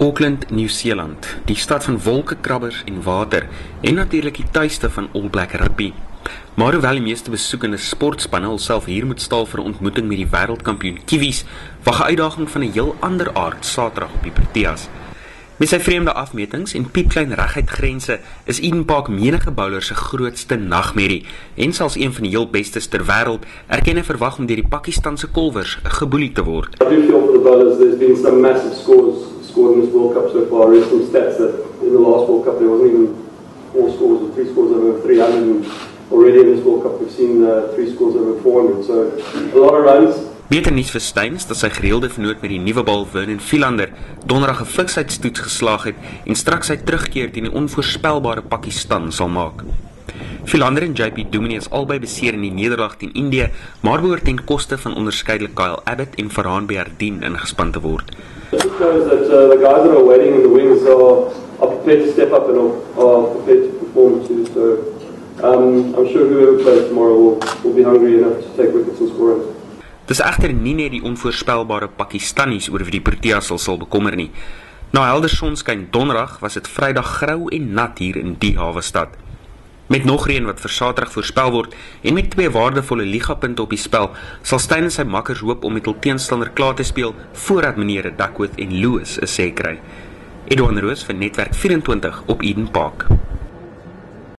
Auckland, Nieu-Seeland, die stad van wolkekrabbers en water en natuurlik die tuiste van All Black Rugby. Maar hoewel die meeste besoekende sportspanne alself hier moet stal vir 'n ontmoeting met die wêreldkampioen Kiwis, wag 'n uitdaging van 'n heel ander aard Saterdag op die Proteas. Met sy vreemde afmetings en piepklein reguit grense is Eden Park menige bowler se grootste nagmerrie en selfs een van die heel bestes ter wêreld erken en verwag om deur die Pakistanse kolwers geboelie te word. I do feel for the bowlers, there's been some massive scores scored in this World Cup so far. Read some stats that in the last World Cup there wasn't even 4 scores or 3 scores over 300, and already in this World Cup we've seen 3 scores over 400, so a lot of runs. Beter nuus vir Steins dat sy gereelde vernoot met die nuwe bal Vernon Philander donderdag 'n fiksheidsstoets geslaag het en straks sy terugkeer teen die onvoorspelbare Pakistan sal maak. Philander en JP Duminy is albei beseer in die nederlaag teen Indië, maar behoort ten koste van onderskeidelik Kyle Abbott en Farhan Behardien ingespan te word. It shows that the guys that are waiting in the wings are prepared to step up and are prepared to perform too. So I'm sure whoever plays tomorrow will be hungry enough to take wickets and score it. Dis egter nie net die onvoorspelbare Pakistanis oor wie die Proteas sal bekommer nie. Na helder sonskyn donderdag was dit Vrydag grou en nat hier in die hawe stad. Met nog reën wat vir Saterdag voorspel word en met 2 waardevolle ligapunte op die spel, sal Steyn en sy makkers hoop om met hul teenstander klaar te speel voordat meneer Duckworth en Lewis 'n sê kry. Edouard Roos vir Netwerk 24 op Eden Park.